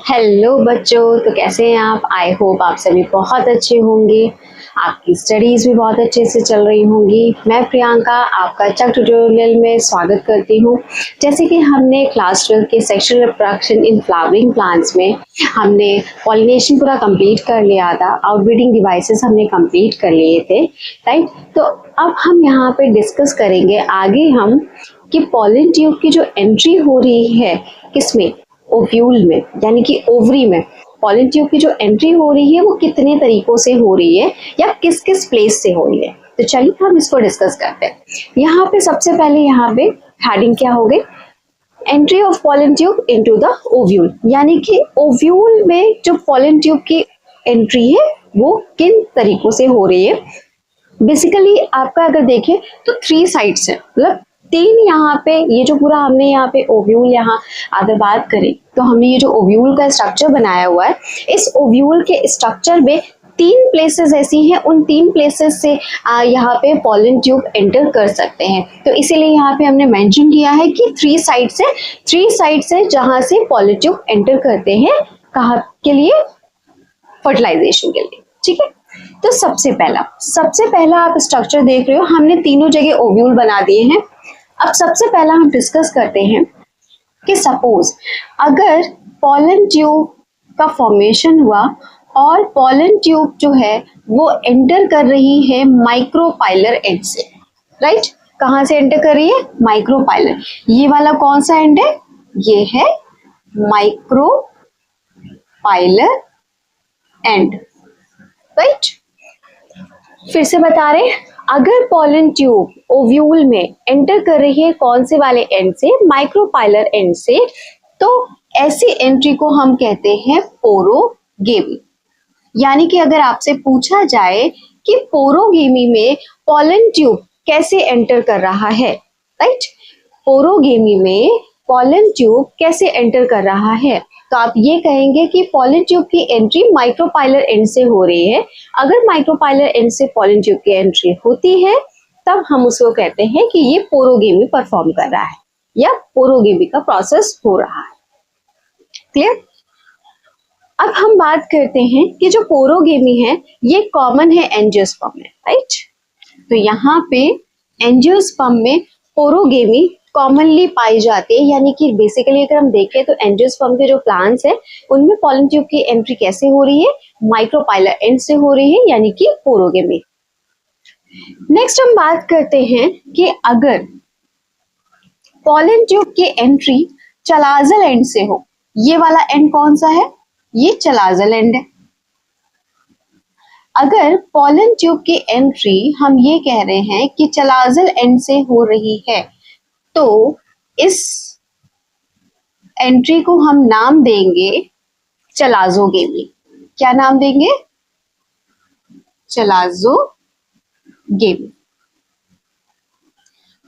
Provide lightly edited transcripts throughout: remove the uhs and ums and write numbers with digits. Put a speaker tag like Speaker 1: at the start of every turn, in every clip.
Speaker 1: Hello बच्चों, तो कैसे हैं आप। आई होप आप सभी बहुत अच्छे होंगे। आपकी स्टडीज भी बहुत अच्छे से चल रही होंगी। मैं प्रियंका आपका चक ट्यूटोरियल में स्वागत करती हूँ। जैसे कि हमने क्लास 12 के sexual reproduction in flowering plants में हमने पॉलिनेशन पूरा कंप्लीट कर लिया था। आउटब्रीडिंग डिवाइसेस हमने कंप्लीट कर लिए थे, राइट। तो अब हम यहाँ पे डिस्कस करेंगे आगे हम कि पॉलन ट्यूब की जो एंट्री हो रही है किसमें, ओव्यूल में, यानी कि ओवरी में पॉलन ट्यूब की जो एंट्री हो रही है वो कितने तरीकों से हो रही है या किस किस प्लेस से हो रही है। तो चलिए हम इसको डिस्कस करते हैं। यहाँ पे सबसे पहले यहाँ पे हेडिंग क्या हो गई, entry of pollen tube into the ovule, यानी कि ओव्यूल में जो पॉलन ट्यूब की एंट्री है वो किन तरीकों से हो रही है। बेसिकली आपका अगर देखें तो 3 साइड्स है, मतलब 3 यहाँ पे, ये जो पूरा हमने यहाँ पे ओव्यूल, यहाँ अगर बात करें तो हमने ये जो ओव्यूल का स्ट्रक्चर बनाया हुआ है, इस ओव्यूल के स्ट्रक्चर में 3 प्लेसेस ऐसी हैं, उन 3 प्लेसेस से यहाँ पे पॉलन ट्यूब एंटर कर सकते हैं। तो इसीलिए यहाँ पे हमने मेंशन किया है कि 3 साइड्स है जहां से पॉलन ट्यूब एंटर करते हैं, कहाँ के लिए, फर्टिलाइजेशन के लिए, ठीक है। तो सबसे पहला आप स्ट्रक्चर देख रहे हो, हमने तीनों जगह ओव्यूल बना दिए हैं। अब सबसे पहला हम डिस्कस करते हैं कि सपोज अगर पॉलन ट्यूब का फॉर्मेशन हुआ और पॉलन ट्यूब जो है वो एंटर कर रही है माइक्रोपाइलर एंड से, राइट। कहां से एंटर कर रही है, माइक्रोपाइलर। ये वाला कौन सा एंड है, ये है माइक्रोपाइलर एंड, राइट। फिर से बता रहे हैं, अगर पॉलन ट्यूब ओव्यूल में एंटर कर रही है कौन से वाले एंड से, माइक्रोपाइलर एंड से, तो ऐसी एंट्री को हम कहते हैं पोरोगेमी। यानी कि अगर आपसे पूछा जाए कि पोरोगेमी में पॉलन ट्यूब कैसे एंटर कर रहा है, राइट, पोरोगेमी में पॉलन ट्यूब कैसे एंटर कर रहा है, तो आप ये कहेंगे कि पॉलन ट्यूब की एंट्री माइक्रोपाइलर एंड से हो रही है। अगर माइक्रोपाइलर एंड से पॉलन ट्यूब की एंट्री होती है तब हम उसको कहते हैं कि ये पोरोगेमी परफॉर्म कर रहा है या पोरोगेमी का प्रोसेस हो रहा है। क्लियर। अब हम बात करते हैं कि जो पोरोगेमी है ये कॉमन है एंजियोस्पर्म में, राइट। तो यहाँ पे एंजियोस्पर्म में पोरोगेमी कॉमनली पाई जाती है, यानी कि बेसिकली अगर हम देखें तो एंजियोस्पर्म के जो प्लांट्स है उनमें पॉलन ट्यूब की एंट्री कैसे हो रही है, माइक्रोपाइलर एंड से हो रही है, यानी कि पोरोगेमी। नेक्स्ट हम बात करते हैं कि अगर पॉलन ट्यूब की एंट्री चलाजल एंड से हो, ये वाला एंड कौन सा है, ये चलाजल एंड है। अगर पॉलन ट्यूब की एंट्री हम ये कह रहे हैं कि चलाजल एंड से हो रही है तो इस एंट्री को हम नाम देंगे चलाजोगेमी। क्या नाम देंगे, चलाजोगेमी।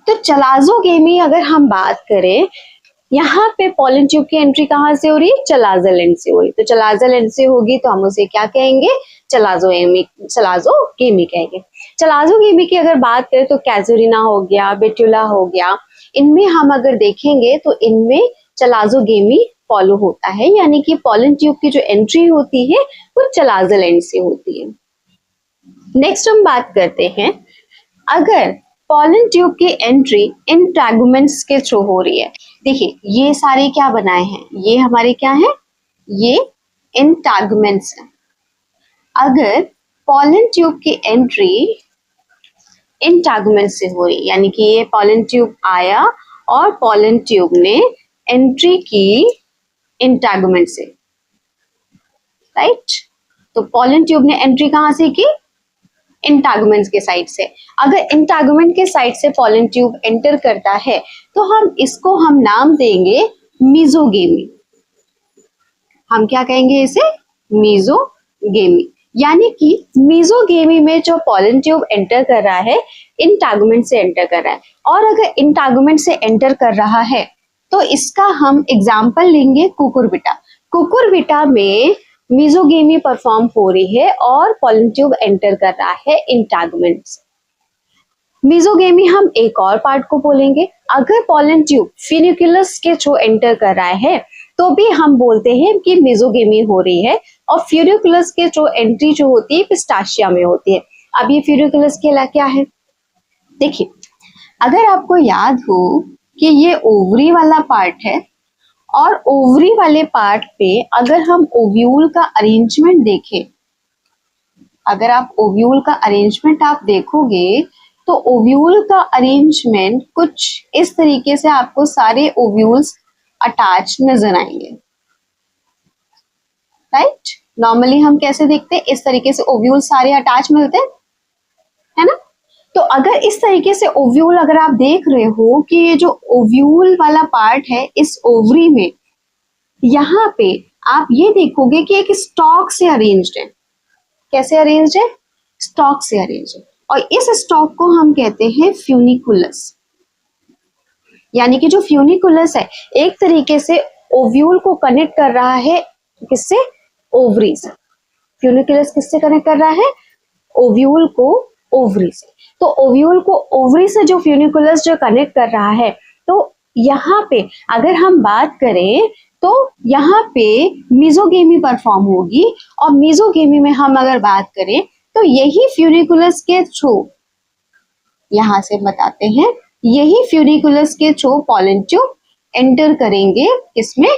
Speaker 1: तो चलाजोगेमी अगर हम बात करें, यहाँ पे पॉलन ट्यूब की एंट्री कहाँ से हो रही है, चलाजल एंड से हो रही है। तो चलाजल एंड से होगी तो हम उसे क्या कहेंगे, चलाजोगेमी कहेंगे। चलाजोगेमी की अगर बात करें तो कैजुरिना हो गया, बेट्यूला हो गया, इनमें हम अगर देखेंगे तो इनमें चलाजोगेमी फॉलो होता है, यानी कि पॉलन ट्यूब की जो एंट्री होती है वो चलाजल एंड से होती है। नेक्स्ट हम बात करते हैं, अगर पॉलन ट्यूब की एंट्री इंटैगुमेंट्स के थ्रू हो रही है। देखिए ये सारे क्या बनाए हैं, ये हमारे क्या है, ये इंटैगुमेंट्स है। अगर पॉलन ट्यूब की एंट्री इंटैगुमेंट से हो रही, यानी कि ये पॉलन ट्यूब आया और पॉलन ट्यूब ने एंट्री की इंटैगुमेंट से, राइट। तो पॉलन ट्यूब ने एंट्री कहां से की, इंटैगुमेंट के साइड से। अगर इंटैगुमेंट के साइड से पॉलन ट्यूब एंटर करता है तो हम नाम देंगे मीजोगेमी। हम क्या कहेंगे इसे, मीजोगेमी। यानी कि मीजोगेमी में जो पॉलन ट्यूब एंटर कर रहा है इंटैगुमेंट से एंटर कर रहा है, और अगर इंटैगुमेंट से एंटर कर रहा है तो इसका हम एग्जाम्पल लेंगे कुकुरबिटा। कुकुरबिटा में मीजोगेमी परफॉर्म हो रही है और पॉलन ट्यूब एंटर कर रहा है इंटैगुमेंट से। मीजोगेमी हम एक और पार्ट को बोलेंगे, अगर पॉलन ट्यूब फिनिकुलस के थ्रू एंटर कर रहा है तो भी हम बोलते हैं कि मेसोगेमी हो रही है। और फ्यूरिकुलस के जो एंट्री जो होती है पिस्टाशिया में होती है। अब ये फ्यूरिकुलस के क्या है, देखिए अगर आपको याद हो कि ये ओवरी वाला पार्ट है और ओवरी वाले पार्ट पे अगर हम ओव्यूल का अरेंजमेंट देखें, अगर आप ओव्यूल का अरेंजमेंट आप देखोगे तो ओव्यूल का अरेंजमेंट कुछ इस तरीके से आपको सारे ओव्यूल्स अटैच नजर आएंगे, राइट। नॉर्मली हम कैसे देखते हैं, इस तरीके से ओव्यूल सारे अटैच मिलते हैं, है ना। तो अगर इस तरीके से ओव्यूल अगर आप देख रहे हो कि ये जो ओव्यूल वाला पार्ट है इस ओवरी में, यहाँ पे आप ये देखोगे कि एक स्टॉक से अरेंज्ड है। कैसे अरेंज्ड है, स्टॉक से अरेंज्ड है। और इस स्टॉक को हम कहते हैं फ्यूनिकुलस। यानी कि जो फ्यूनिकुलस है एक तरीके से ओव्यूल को कनेक्ट कर रहा है किससे, ओवरी से। फ्यूनिकुलस किससे कनेक्ट कर रहा है, ओव्यूल को ओवरी से। तो ओव्यूल को ओवरी से जो फ्यूनिकुलस जो कनेक्ट कर रहा है, तो यहाँ पे अगर हम बात करें तो यहाँ पे मेसोगेमी परफॉर्म होगी। और मेसोगेमी में हम अगर बात करें तो यही फ्यूनिकुलस के थ्रू, यहाँ से बताते हैं, यही फ्यूनिकुलस के थ्रू पॉलन ट्यूब एंटर करेंगे इसमें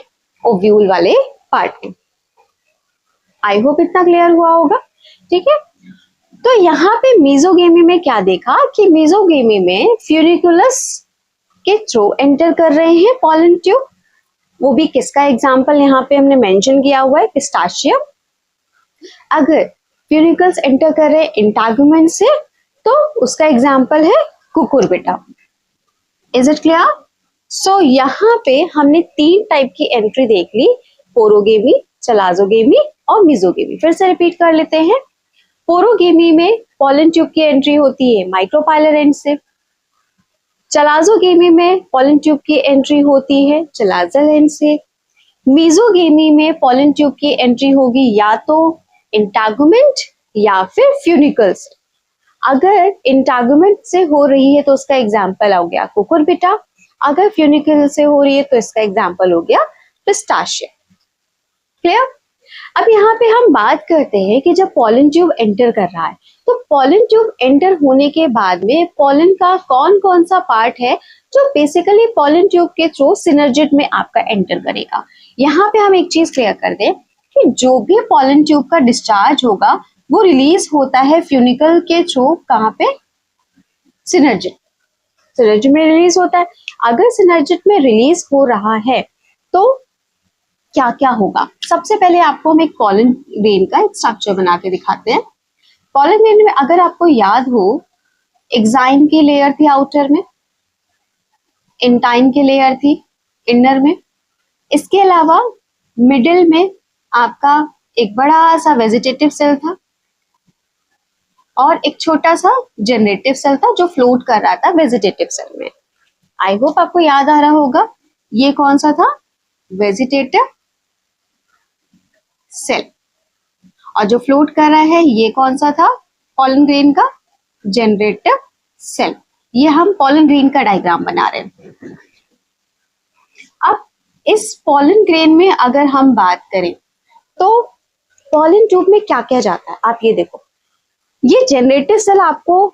Speaker 1: ओव्यूल वाले पार्ट में। आई होप इतना क्लियर हुआ होगा, ठीक है। तो यहाँ पे मेसोगेमी में क्या देखा कि मेसोगेमी में फ्यूनिकुलस के थ्रू एंटर कर रहे हैं पॉलन ट्यूब। वो भी किसका एग्जाम्पल यहाँ पे हमने मेंशन किया हुआ है, पिस्टाशियम। अगर फ्यूनिकल्स एंटर कर रहे हैं इंटागुमेंट से तो उसका एग्जाम्पल है Cucurbita. Is it clear. So यहाँ पे हमने 3 टाइप की एंट्री देख ली, पोरोगेमी, चलाजोगेमी और मेसोगेमी। फिर से रिपीट कर लेते हैं। पोरोगेमी में पॉलन ट्यूब की एंट्री होती है माइक्रोपाइलर एंड से। चलाजोगेमी में पॉलन ट्यूब की एंट्री होती है चलाजल एंड से। मेसोगेमी में पॉलन ट्यूब की एंट्री होगी या तो इंटागुमेंट या फिर फ्यूनिकल से। अगर इंटागुमेंट से हो रही है तो उसका एग्जाम्पल हो गया कुकुरबिटा, अगर फ्यूनिकल से हो रही है तो इसका एग्जाम्पल हो गया पिस्टाशिया। क्लियर। अब यहाँ पे हम बात करते हैं कि जब पॉलन ट्यूब एंटर कर रहा है तो पॉलन ट्यूब एंटर होने के बाद में पॉलन का कौन कौन सा पार्ट है जो बेसिकली पॉलन ट्यूब के थ्रू सिनर्जिड में आपका एंटर करेगा। यहाँ पे हम एक चीज क्लियर कर दें कि जो भी पॉलन ट्यूब का डिस्चार्ज होगा वो रिलीज होता है फ्यूनिकल के थ्रू, कहाँ पे, सिनर्जिड। सिनर्जिड में रिलीज होता है। अगर सिनर्जिड में रिलीज हो रहा है तो क्या क्या होगा, सबसे पहले आपको हम एक पॉलन ग्रेन का एक स्ट्रक्चर बना के दिखाते हैं। पॉलन ग्रेन में अगर आपको याद हो, एक्साइन की लेयर थी आउटर में, इंटाइन की लेयर थी इनर में, इसके अलावा मिडिल में आपका एक बड़ा सा वेजिटेटिव सेल था और एक छोटा सा जनरेटिव सेल था जो फ्लोट कर रहा था वेजिटेटिव सेल में। आई होप आपको याद आ रहा होगा, ये कौन सा था, वेजिटेटिव सेल। और जो फ्लोट कर रहा है ये कौन सा था, पॉलन ग्रेन का जनरेटिव सेल। ये हम पॉलन ग्रेन का डायग्राम बना रहे हैं। अब इस पॉलन ग्रेन में अगर हम बात करें तो पॉलन ट्यूब में क्या क्या जाता है, आप ये देखो, ये जनरेटिव सेल आपको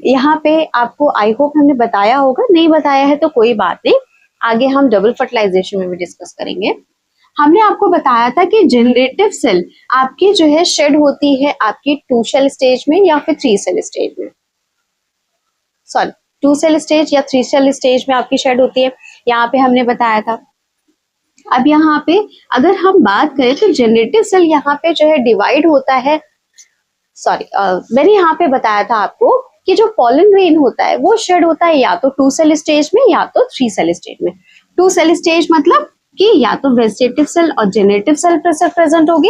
Speaker 1: यहाँ पे आपको आई होप हमने बताया होगा, नहीं बताया है तो कोई बात नहीं, आगे हम डबल फर्टिलाइजेशन में भी डिस्कस करेंगे। हमने आपको बताया था कि जनरेटिव सेल आपकी जो है शेड होती है आपकी 2 सेल स्टेज में या फिर 3 सेल स्टेज में, सॉरी 2 सेल स्टेज या 3 सेल स्टेज में आपकी शेड होती है, यहाँ पे हमने बताया था। अब यहाँ पे अगर हम बात करें तो जनरेटिव सेल यहाँ पे जो है डिवाइड होता है, सॉरी मैंने यहाँ पे बताया था आपको कि जो पॉलन ग्रेन होता है वो शेड होता है या तो 2 सेल स्टेज में या तो 3 सेल स्टेज में। 2 सेल स्टेज मतलब कि या तो वेजिटेटिव सेल और जनरेटिव सेल प्रेजेंट होगी,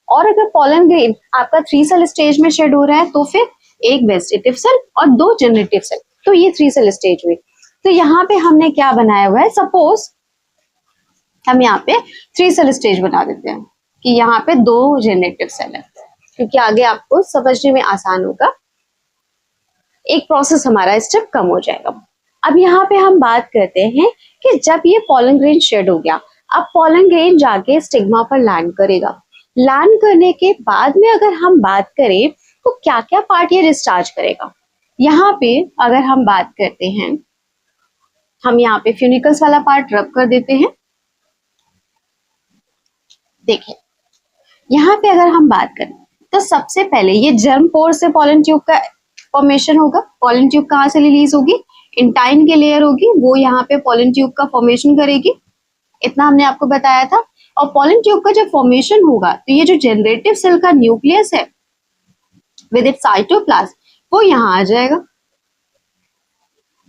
Speaker 1: और अगर पॉलन ग्रेन आपका 3 सेल स्टेज में शेड हो रहा है तो फिर एक वेजिटेटिव सेल और 2 जनरेटिव सेल, तो ये 3 सेल स्टेज हुई। तो यहाँ पे हमने क्या बनाया हुआ है, सपोज हम यहाँ पे 3 सेल स्टेज बना देते हैं कि यहाँ पे 2 जनरेटिव सेल है, क्योंकि आगे आपको समझने में आसान होगा, एक प्रोसेस हमारा स्टेप कम हो जाएगा। अब यहाँ पे हम बात करते हैं कि जब ये पॉलन ग्रेन शेड हो गया, अब पॉलन ग्रेन जाके स्टिग्मा पर लैंड करेगा। लैंड करने के बाद में अगर हम बात करें तो क्या क्या पार्ट ये डिस्चार्ज करेगा। यहाँ पे अगर हम बात करते हैं, हम यहाँ पे फ्यूनिकल्स वाला पार्ट रब कर देते हैं। देखिए यहाँ पे अगर हम बात करें तो सबसे पहले ये जर्म पोर से पॉलन ट्यूब का फॉर्मेशन होगा। पॉलन ट्यूब कहाँ से रिलीज होगी, इंटाइन की लेयर होगी, वो यहाँ पे पॉलन ट्यूब का फॉर्मेशन करेगी। इतना हमने आपको बताया था। और पॉलन ट्यूब का जब फॉर्मेशन होगा तो ये जो जनरेटिव सेल का न्यूक्लियस है विद इट्स साइटोप्लाज्म वो यहाँ आ जाएगा,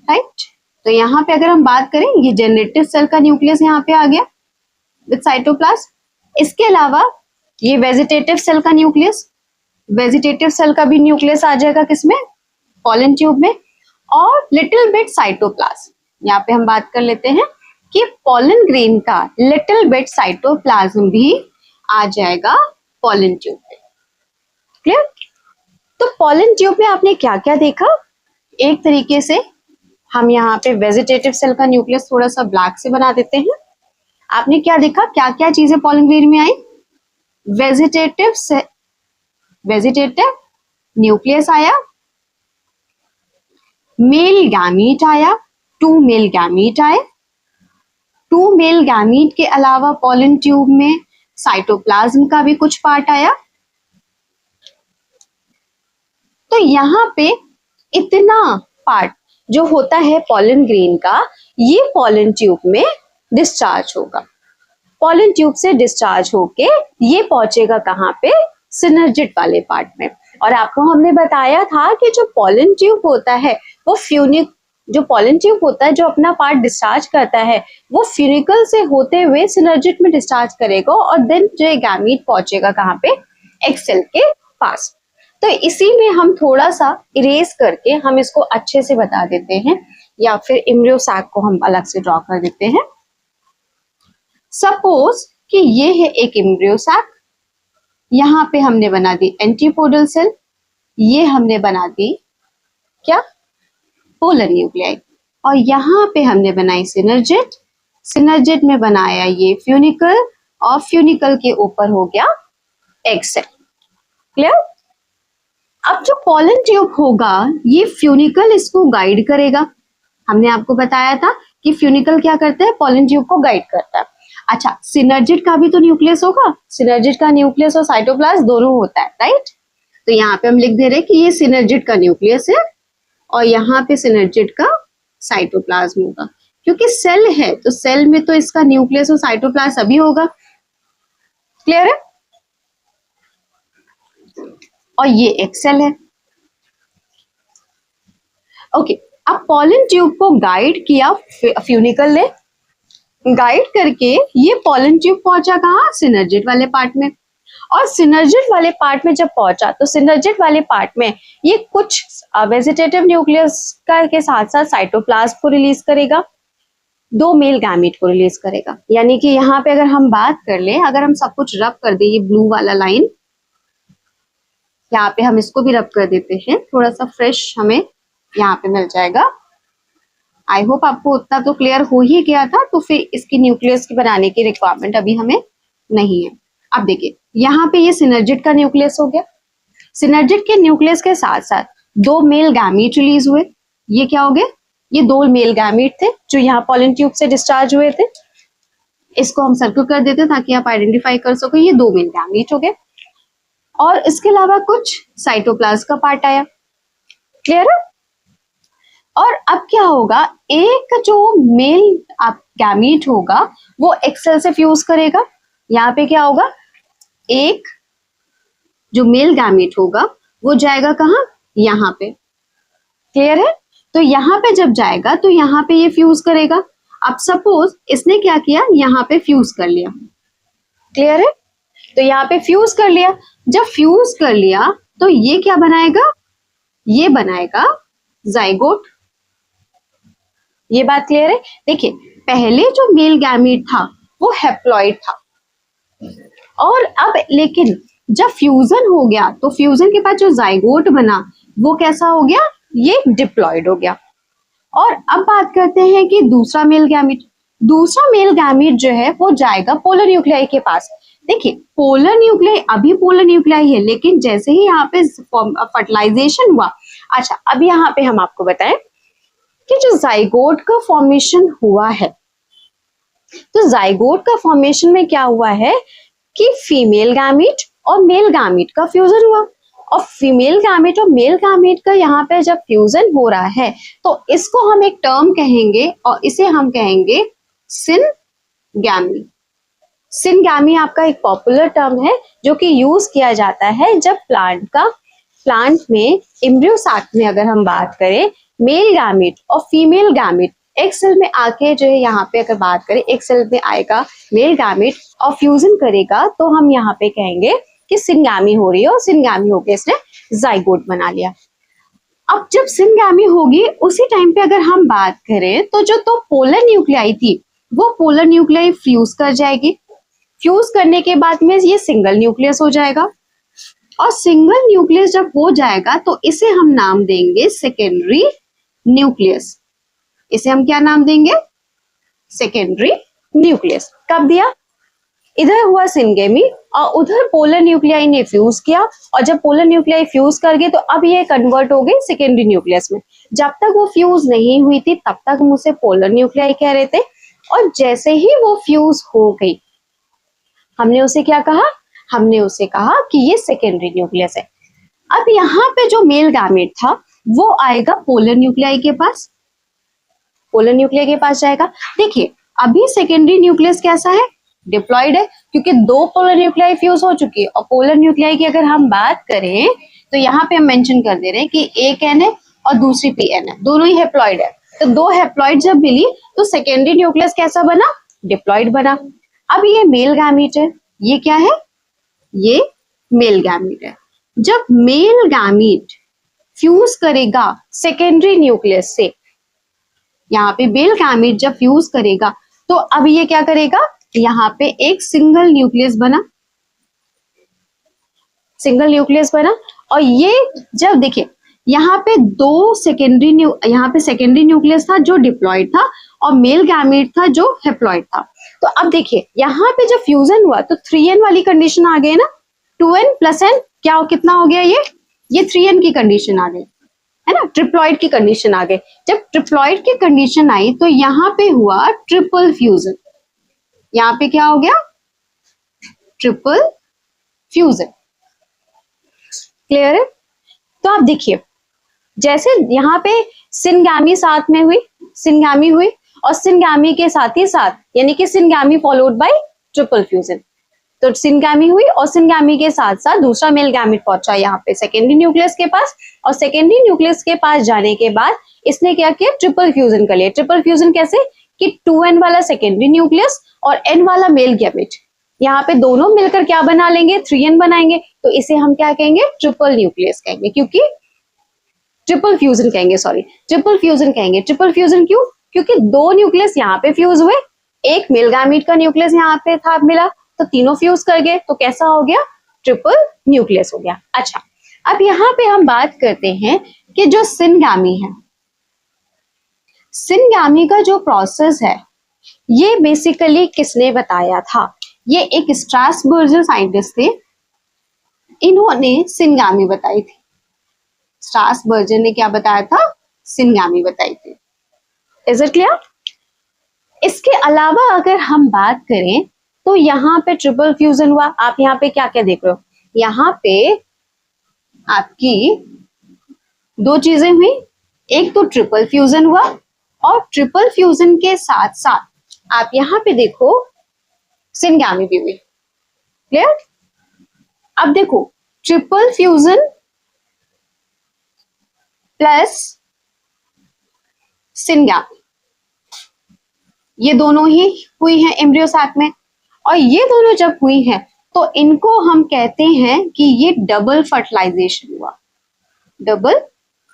Speaker 1: राइट। तो यहाँ पे अगर हम बात करें, ये जनरेटिव सेल का न्यूक्लियस यहाँ पे आ गया विद साइटोप्लाज्म। इसके अलावा ये वेजिटेटिव सेल का न्यूक्लियस, वेजिटेटिव सेल का भी न्यूक्लियस आ जाएगा किसमें, पॉलन ट्यूब में। और लिटिल बिट साइटोप्लाज्म, यहाँ पे हम बात कर लेते हैं कि पॉलन ग्रेन का लिटिल बिट साइटोप्लाज्म भी आ जाएगा पॉलन ट्यूब में। क्लियर। तो पॉलन ट्यूब में आपने क्या क्या देखा, एक तरीके से हम यहाँ पे वेजिटेटिव सेल का न्यूक्लियस थोड़ा सा ब्लैक से बना देते हैं। आपने क्या देखा, क्या क्या चीजें पॉलन ग्रेन में आई, वेजिटेटिव न्यूक्लियस आया, मेल गैमीट आया, 2 मेल गैमीट आए। 2 मेल गैमीट के अलावा पॉलन ट्यूब में साइटोप्लाज्म का भी कुछ पार्ट आया। तो यहाँ पे इतना पार्ट जो होता है पॉलन ग्रेन का, ये पॉलन ट्यूब में डिस्चार्ज होगा। पॉलन ट्यूब से डिस्चार्ज होके ये पहुंचेगा कहाँ पे, सिनर्जिड वाले पार्ट में। और आपको हमने बताया था कि जो पॉलन ट्यूब होता है वो जो पॉलन ट्यूब होता है जो अपना पार्ट डिस्चार्ज करता है वो फ्यूनिकल से होते हुए सिनर्जिड में डिस्चार्ज करेगा और देन जो गैमीट पहुंचेगा कहाँ पे, एग सेल के पास। तो इसी में हम थोड़ा सा इरेज करके हम इसको अच्छे से बता देते हैं, या फिर एम्ब्रियो सैक को हम अलग से ड्रॉ कर देते हैं। सपोज कि ये है एक एम्ब्रियो सैक, यहाँ पे हमने बना दी एंटीपोडल सेल, ये हमने बना दी क्या, पोलर न्यूक्लियाई, और यहाँ पे हमने बनाई सिनर्जिड, सिनर्जिड में बनाया ये फ्यूनिकल, और फ्यूनिकल के ऊपर हो गया एग सेल। क्लियर। अब जो पॉलन ट्यूब होगा ये फ्यूनिकल इसको गाइड करेगा। हमने आपको बताया था कि फ्यूनिकल क्या करता है, पॉलन ट्यूब को गाइड करता है। अच्छा, सिनर्जिड का भी तो न्यूक्लियस होगा, सिनर्जिड का न्यूक्लियस और साइटोप्लाज्म दोनों होता है, राइट। तो यहाँ पे हम लिख दे रहे हैं कि ये सिनर्जिड का न्यूक्लियस है और यहाँ पे सिनर्जिड का साइटोप्लाज्म होगा। क्योंकि सेल है तो सेल में तो इसका न्यूक्लियस और साइटोप्लाज्म सभी होगा। क्लियर है। और ये एक सेल है। ओके, अब पॉलन ट्यूब को गाइड किया फ्यूनिकल ने, गाइड करके ये पॉलन ट्यूब पहुंचा कहाँ, सिनर्जिड वाले पार्ट में। और सिनर्जिड वाले पार्ट में जब पहुंचा तो सिनर्जिड वाले पार्ट में ये कुछ वेजिटेटिव न्यूक्लियस के साथ साथ साइटोप्लाज्म को रिलीज करेगा, 2 मेल गैमीट को रिलीज करेगा। यानी कि यहाँ पे अगर हम बात कर ले, अगर हम सब कुछ रब कर दे, ये ब्लू वाला लाइन यहाँ पे हम इसको भी रब कर देते हैं, थोड़ा सा फ्रेश हमें यहाँ पे मिल जाएगा। आई होप आपको उतना तो क्लियर हो ही गया था, तो फिर इसकी न्यूक्लियस की बनाने की रिक्वायरमेंट अभी हमें नहीं है। अब देखिए यहाँ पे ये सिनर्जिड का न्यूक्लियस हो गया, सिनर्जिड के न्यूक्लियस के साथ साथ 2 मेल गैमीट रिलीज हुए। ये क्या हो गए, ये 2 मेल गैमीट थे जो यहाँ पॉलन ट्यूब से डिस्चार्ज हुए थे। इसको हम सर्कल कर देते ताकि आप आइडेंटिफाई कर सको, ये 2 मेल गैमीट हो गए। और इसके अलावा कुछ साइटोप्लाज्म का पार्ट आया। क्लियर है। और अब क्या होगा, एक जो मेल गैमीट होगा वो एग सेल से फ्यूज करेगा। यहाँ पे क्या होगा, एक जो मेल गैमीट होगा वो जाएगा कहाँ, यहाँ पे। क्लियर है। तो यहाँ पे जब जाएगा तो यहाँ पे ये फ्यूज करेगा। अब सपोज इसने क्या किया, यहाँ पे फ्यूज कर लिया। क्लियर है। तो यहाँ पे फ्यूज कर लिया, जब फ्यूज कर लिया तो ये क्या बनाएगा, ये बनाएगा जाइगोट। ये बात क्लियर है। देखिए पहले जो मेल गैमीट था वो हैप्लॉइड था, और अब लेकिन जब फ्यूजन हो गया तो फ्यूजन के बाद जो जाइगोट बना वो कैसा हो गया, ये डिप्लॉइड हो गया। और अब बात करते हैं कि दूसरा मेल गैमीट, दूसरा मेल गैमीट जो है वो जाएगा पोलर न्यूक्लियाई के पास। देखिए पोलर न्यूक्लियाई अभी पोलर न्यूक्लियाई है, लेकिन जैसे ही यहाँ पे फर्टिलाइजेशन हुआ, अच्छा अब यहाँ पे हम आपको बताएं कि जो जाइगोट का फॉर्मेशन हुआ है, तो जाइगोट का फॉर्मेशन में क्या हुआ है कि फीमेल गैमीट और मेल गैमीट का फ्यूजन हुआ, और फीमेल गैमीट और मेल गैमीट का यहाँ पे जब फ्यूजन हो रहा है तो इसको हम एक टर्म कहेंगे और इसे हम कहेंगे सिनगैमी। सिनगैमी आपका एक पॉपुलर टर्म है जो कि यूज किया जाता है जब प्लांट में एम्ब्रियो सैक में अगर हम बात करें मेल गैमीट और फीमेल गैमीट एक सेल में आके जो है, यहाँ पे अगर बात करें एक सेल में आएगा मेल गैमीट और फ्यूजन करेगा तो हम यहाँ पे कहेंगे कि सिनगैमी हो रही है, और सिनगैमी होके इसने जाइगोट बना लिया। अब जब सिनगैमी होगी उसी टाइम पे अगर हम बात करें तो जो तो पोलर न्यूक्लियाई थी वो पोलर न्यूक्लियाई फ्यूज कर जाएगी। फ्यूज करने के बाद में ये सिंगल न्यूक्लियस हो जाएगा, और सिंगल न्यूक्लियस जब हो जाएगा तो इसे हम नाम देंगे सेकेंडरी न्यूक्लियस। इसे हम क्या नाम देंगे? Secondary nucleus. कब दिया? इधर हुआ सिनगेमी और उधर पोलर न्यूक्लियाई ने फ्यूज किया, और जब पोलर न्यूक्लियाई फ्यूज कर गए तो अब ये कन्वर्ट हो गई सेकेंडरी न्यूक्लियस में। जब तक वो फ्यूज नहीं हुई थी तब तक हम उसे पोलर न्यूक्लियाई कह रहे थे, और जैसे ही वो फ्यूज हो गई हमने उसे क्या कहा? हमने उसे कहा कि ये सेकेंडरी न्यूक्लियस है। अब यहाँ पे जो मेल गैमेट था वो आएगा पोलर न्यूक्लियाई के पास, पोलर न्यूक्लियाई के पास जाएगा। देखिए अभी सेकेंडरी न्यूक्लियस कैसा है? डिप्लॉयड है, क्योंकि दो पोलर न्यूक्लियाई फ्यूज हो चुकी है। और पोलर न्यूक्लियाई की अगर हम बात करें तो यहाँ पे हम मेंशन कर दे रहे हैं कि एक एन है और दूसरी पी एन है, दोनों ही हेप्लॉइड है। तो दो हेप्लॉइड जब मिली तो सेकेंडरी न्यूक्लियस कैसा बना? डिप्लॉयड बना। अब ये मेल गैमीट है, ये क्या है? ये मेल गैमीट है। जब मेल गैमीट फ्यूज करेगा सेकेंडरी न्यूक्लियस से, यहाँ पे मेल गैमीट जब फ्यूज करेगा तो अब ये क्या करेगा? यहाँ पे एक सिंगल न्यूक्लियस बना, सिंगल न्यूक्लियस बना। और ये जब देखिए यहाँ पे दो सेकेंडरी यहाँ पे सेकेंडरी न्यूक्लियस था जो डिप्लॉयड था और मेल गैमीट था जो हेप्लॉयड था। तो अब देखिए यहाँ पे जब फ्यूजन हुआ तो 3n वाली कंडीशन आ गई ना, 2n + n क्या कितना हो गया? ये 3n की कंडीशन आ गई है ना, ट्रिप्लॉइड की कंडीशन आ गई। जब ट्रिप्लॉइड की कंडीशन आई तो यहाँ पे हुआ ट्रिपल फ्यूजन। यहाँ पे क्या हो गया? Triple fusion. क्लियर है? तो आप देखिए जैसे यहाँ पे सिनगैमी साथ में हुई, सिनगैमी हुई, और सिनगैमी के साथ ही साथ यानी कि syngamy followed by triple fusion. तो सिनगैमी हुई और सिनगैमी के साथ साथ दूसरा मेल गैमीट पहुंचा यहाँ पे सेकेंडरी न्यूक्लियस के पास, और सेकेंडरी न्यूक्लियस के पास जाने के बाद इसने क्या किया? ट्रिपल फ्यूजन कर लिया। ट्रिपल फ्यूजन कैसे? कि 2n वाला सेकेंडरी न्यूक्लियस और n वाला मेल गैमीट, यहाँ पे दोनों मिलकर क्या बना लेंगे? 3n बनाएंगे। तो इसे हम क्या कहेंगे? ट्रिपल न्यूक्लियस कहेंगे, क्योंकि ट्रिपल फ्यूजन कहेंगे, सॉरी ट्रिपल फ्यूजन कहेंगे। ट्रिपल फ्यूजन क्यों? क्योंकि दो न्यूक्लियस यहाँ पे फ्यूज हुए, एक मेल गैमीट का न्यूक्लियस यहाँ पे था मिला, तो तीनों फ्यूज कर गए, तो कैसा हो गया? ट्रिपल न्यूक्लियस हो गया। अच्छा अब यहाँ पे हम बात करते हैं कि जो सिनगैमी है, सिनगैमी का जो प्रोसेस है ये बेसिकली किसने बताया था? ये एक स्ट्रासबर्गर साइंटिस्ट थे, इन्होंने सिनगैमी बताई थी। स्ट्रासबर्गर ने क्या बताया था? सिनगैमी बताई थी। Is it clear? इसके अलावा अगर हम बात करें तो यहाँ पे ट्रिपल फ्यूजन हुआ। आप यहाँ पे क्या क्या देख रहे हो? यहाँ पे आपकी दो चीजें हुई, एक तो ट्रिपल फ्यूजन हुआ, और ट्रिपल फ्यूजन के साथ साथ आप यहाँ पे देखो सिनगैमी भी हुई। क्लियर? अब देखो ट्रिपल फ्यूजन प्लस सिनगैमी, ये दोनों ही हुई हैं एम्ब्रियो सैक में, और ये दोनों जब हुई हैं तो इनको हम कहते हैं कि ये डबल फर्टिलाइजेशन हुआ। Double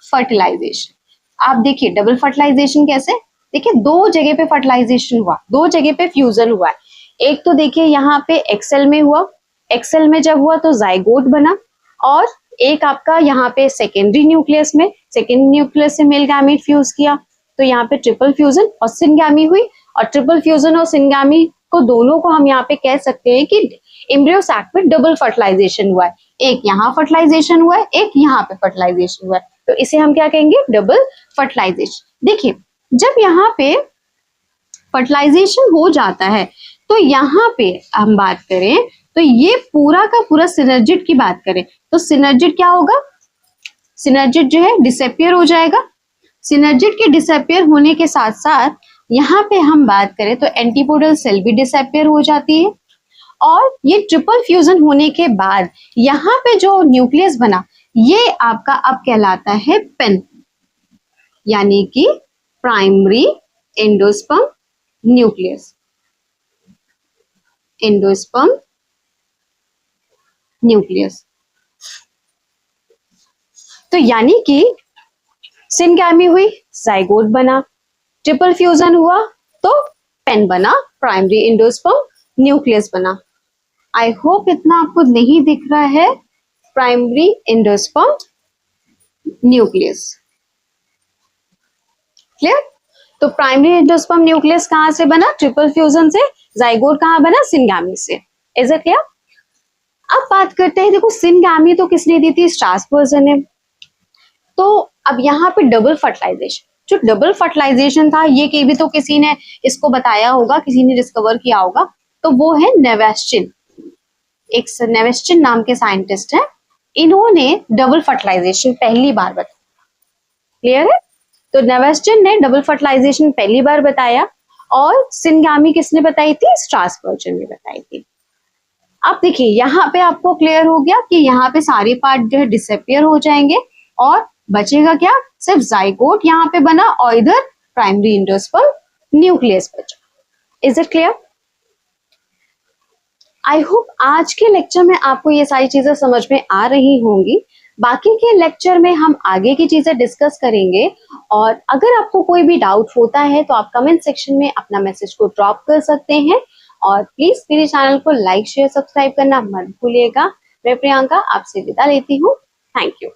Speaker 1: fertilisation. आप देखिए डबल फर्टिलाइजेशन कैसे? देखिए दो जगह पे फर्टिलाइजेशन हुआ, दो जगह पे फ्यूजन हुआ है। एक तो देखिए यहाँ पे एक्सेल में हुआ, एक्सेल में जब हुआ तो जाइगोट बना, और एक आपका यहाँ पे सेकेंडरी न्यूक्लियस में, सेकेंडरी न्यूक्लियस से मेल गैमीट फ्यूज किया, तो यहाँ पे ट्रिपल फ्यूजन और सिनगैमी हुई। और ट्रिपल फ्यूजन और सिनगामी को दोनों को हम यहाँ पे कह सकते हैं कि एम्ब्रियो सैक में डबल फर्टिलाइजेशन हुआ है, एक यहाँ फर्टिलाइजेशन हुआ है, एक यहाँ पे फर्टिलाइजेशन हुआ है, तो इसे हम क्या कहेंगे, डबल फर्टिलाइजेशन। देखिए जब यहाँ पे फर्टिलाइजेशन हो जाता है तो यहाँ पे हम बात करें तो ये पूरा का पूरा सिनर्जिड की बात करें तो सिनर्जिड क्या होगा, सिनर्जिड जो है डिसअपियर हो जाएगा। सिनर्जिड के डिसअपियर होने के साथ साथ यहाँ पे हम बात करें तो एंटीपोडल सेल भी डिसअपियर हो जाती है। और ये ट्रिपल फ्यूजन होने के बाद यहाँ पे जो न्यूक्लियस बना ये आपका अब कहलाता है पेन, यानी कि primary endosperm nucleus, endosperm nucleus. तो यानी कि सिनगैमी हुई, जाइगोट बना, ट्रिपल फ्यूजन हुआ तो पेन बना, प्राइमरी एंडोस्पर्म न्यूक्लियस बना। आई होप इतना आपको नहीं दिख रहा है, प्राइमरी एंडोस्पर्म न्यूक्लियस, क्लियर। तो प्राइमरी एंडोस्पर्म न्यूक्लियस कहां से बना, ट्रिपल फ्यूजन से, जाइगोट कहां बना, सिनगैमी से, इज इट क्लियर। अब बात करते हैं, देखो सिनगैमी तो किसने दी थी, स्ट्रासबर्ग ने। तो अब यहाँ पे डबल फर्टिलाइजेशन, जो डबल फर्टिलाइजेशन था ये कि भी तो किसी ने इसको बताया होगा, किसी ने डिस्कवर किया होगा, तो वो है नेवेस्टिन, एक नेवेस्टिन नाम के साइंटिस्ट है, इन्होंने डबल फर्टिलाइजेशन पहली बार बताया, क्लियर है। तो नेवेस्टिन ने डबल फर्टिलाइजेशन पहली बार बताया और सिनगैमी किसने बताई थी, स्ट्रासबर्ग ने बताई थी। अब देखिए यहाँ पे आपको क्लियर हो गया कि यहाँ पे सारे पार्ट जो है डिसअपियर हो जाएंगे और बचेगा क्या, सिर्फ जाइगोट यहाँ पे बना और इधर प्राइमरी एंडोस्पर्म न्यूक्लियस बचा। Is it clear. I hope आज के लेक्चर में आपको ये सारी चीजें समझ में आ रही होंगी। बाकी के लेक्चर में हम आगे की चीजें डिस्कस करेंगे और अगर आपको कोई भी डाउट होता है तो आप कमेंट सेक्शन में अपना मैसेज को ड्रॉप कर सकते हैं और प्लीज मेरे चैनल को लाइक शेयर सब्सक्राइब करना मत भूलिएगा। मैं प्रियंका आपसे विदा लेती हूँ। Thank you.